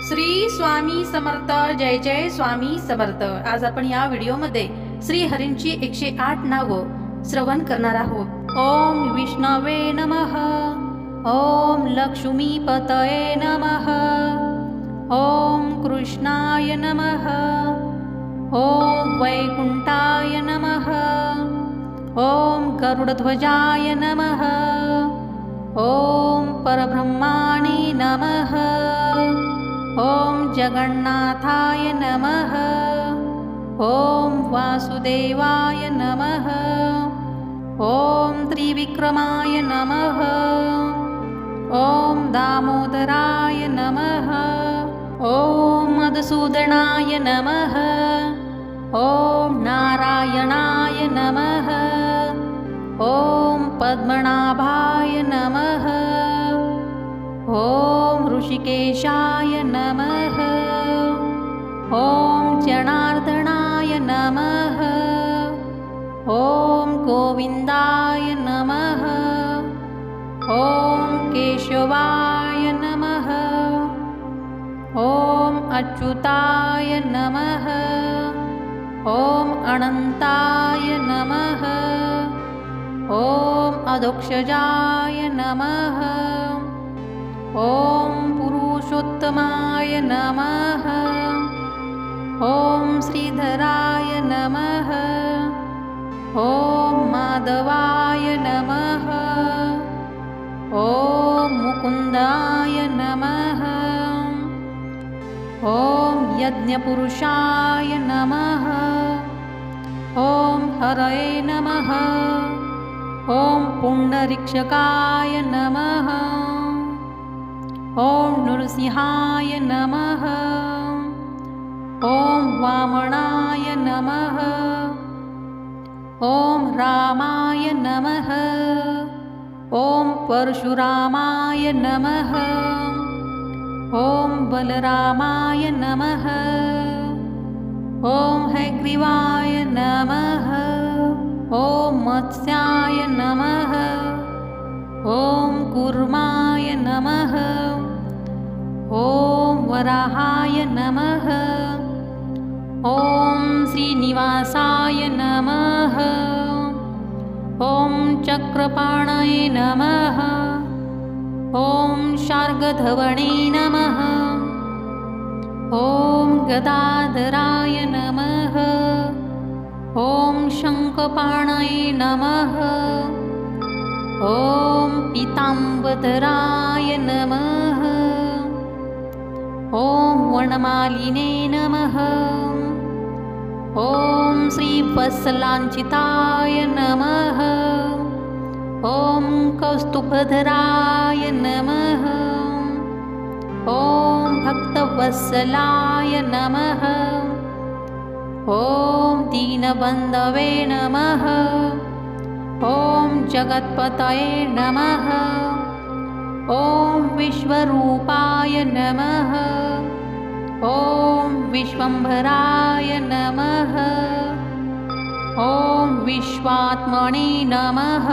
श्री स्वामी समर्थ. जय जय स्वामी समर्थ. आज आपण या व्हिडिओमध्ये श्री हरींची 108 नावं श्रवण करणार आहोत. ओम विष्णवे नमः. ओम लक्ष्मीपतये नमः. ओम कृष्णाय नमः. ओम वैकुंठाय नमः. ओम गरुडध्वजाय नमः. ओम परब्रह्माणे नमः. ओम जगन्नाथाय नमः. ओम वासुदेवाय नमः. ओम त्रिविक्रमाय नमः. ओम दामोदराय नमः. ओम मधुसूदनाय नमः. ओम नारायणाय नमः. ओम पद्मनाभाय नमः. ओम ऋषिकेशाय नमः. ओम जनार्दनाय नमः. ओम गोविंदाय नमः. ओम केशवाय नमः. ओम अच्युताय नमः. ओम अनंताय नमः. ओम अधोक्षजाय नमः. ओम पुरुषोत्तमाय नमः. ओम श्रीधराय नमः. ओम माधवाय नमः. ओम मुकुंदाय नमः. ओम यज्ञपुरुषाय नमः. ओम हरये नमः. ओम पुंडरीक्षकाय नमः. ओम नृसिंहाय नमः. ओम वामनाय नमः. ओम रामाय नमः. ओम परशुरामाय नमः. ओम बलरामाय नमः. ओम हयग्रीवाय नमः. ओम मत्स्याय नमः. ओम कूर्माय नमः. ओम वराहाय नमः. ओम श्रीनिवासाय नमः. ओम चक्रपाणये नमः. ओम शार्ङ्गधवणे नमः. ओम गदाधराय नमः. ओम शङ्खपाणये नमः. ओम पीताम्बराय नमः. ओम वनमालिने नमः. ओम श्रीवत्सलाञ्छिताय नमः. ओम कौस्तुभधराय नमः. ओम भक्तवत्सलाय नमः. ओम दीनबन्धवे नमः. ओम जगत्पतये नमः. ओम विश्वरूपाय नमः. ओम विश्वम्भराय नमः. ओम विश्वात्मने नमः.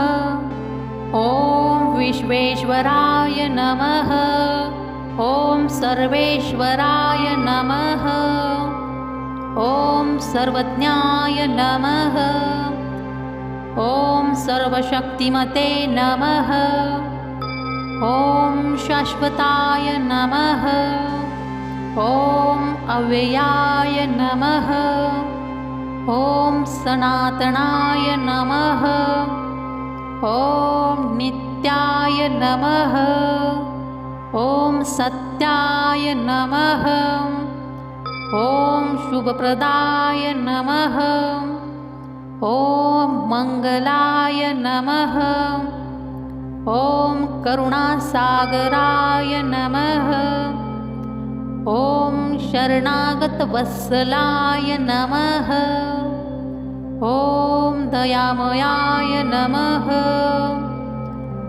ओम विश्वेश्वराय नमः. ओम सर्वेश्वराय नमः. ओम सर्वज्ञाय नमः. ओम सर्वशक्तिमते नमः. ओम शाश्वताय नमः. ओम अव्ययाय नमः. ओम सनातनाय नमः. ओम नित्याय नमः. ओम सत्याय नमः. ओम शुभप्रदाय नमः. ओम मंगलाय नमः. ओम करुणासागराय नमः. ओम शरणागतवत्सलाय नमः. ओम दयामयाय नमः.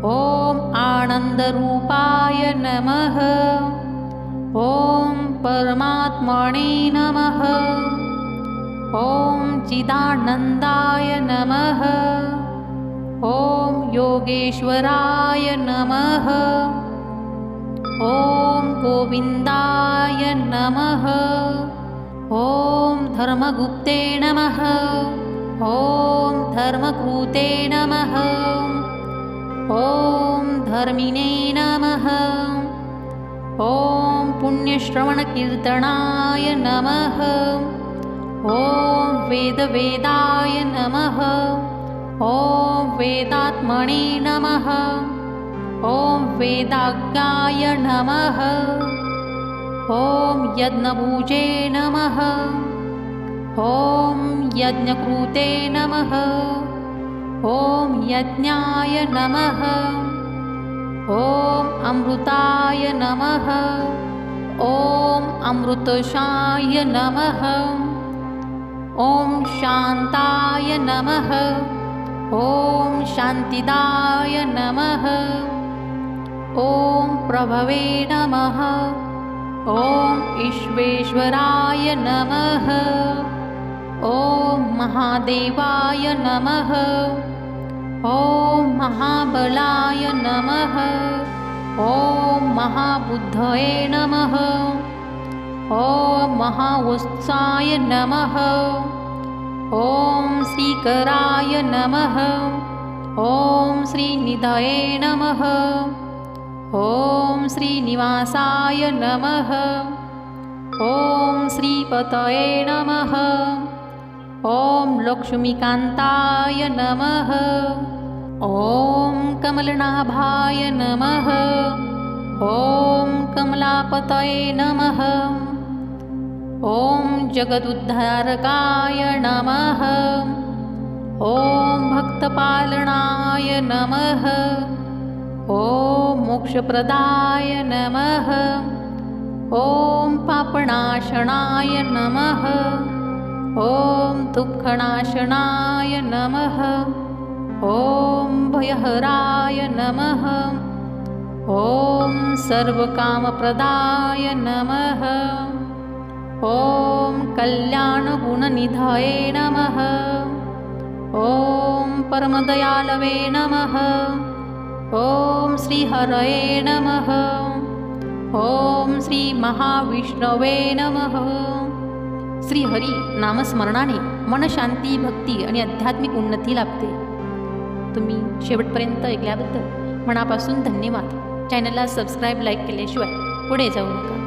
ओम आनन्दरूपाय नमः. ओम परमात्मने नमः. ओम चिदानन्दाय नमः. ओम योगेश्वराय नमः. ॐ गोविन्दाय नमः। ॐ धर्मगुप्ते नमः। ॐ धर्मकृते नमः। ॐ धर्मिणे नमः। ॐ पुण्यश्रवणकीर्तनाय नमः। ॐ वेदवेदाय नमः। ॐ वेदात्मने नमः। ॐ वेदाज्ञाय नमः। ॐ यज्ञभुजे नमः। ॐ यज्ञकृते नमः। ॐ यज्ञाय नमः। ॐ अमृताय नमः। ॐ अमृतशाय नमः। ॐ शान्ताय नमः। ॐ शान्तिदाय नमः। ॐ प्रभवे नमः। ॐ ईश्वेश्वराय नमः। ॐ महादेवाय नमः। ॐ महाबलाय नमः। ॐ महाबुद्धये नमः। ॐ महावत्साय नमः। ॐ श्रीकराय नमः। ॐ श्रीनिधये नमः। ॐ श्रीनिवासाय नमः। ॐ श्रीपतये नमः। ॐ लक्ष्मीकान्ताय नमः। ॐ कमलनाभाय नमः। ॐ कमलापतये नमः। ॐ जगदुद्धारकाय नमः। ॐ भक्तपालनाय नमः। ॐ मोक्षप्रदाय नमः। ॐ पापनाशनाय नमः। ॐ दुःखनाशनाय नमः। ॐ भयहराय नमः। ॐ सर्वकामप्रदाय नमः। ॐ कल्याणगुणनिधये नमः। ॐ परमदयालवे नमः। ॐ श्रीहरये नमः। ॐ श्रीमहाविष्णवे नमः। श्रीहरी नामस्मरणाने मनशांती, भक्ती आणि आध्यात्मिक उन्नती लाभते। तुम्ही शेवटपर्यंत ऐकल्याबद्दल मनापासून धन्यवाद। चॅनलला सबस्क्राईब, लाईक केल्याशिवाय पुढे जाऊ नका।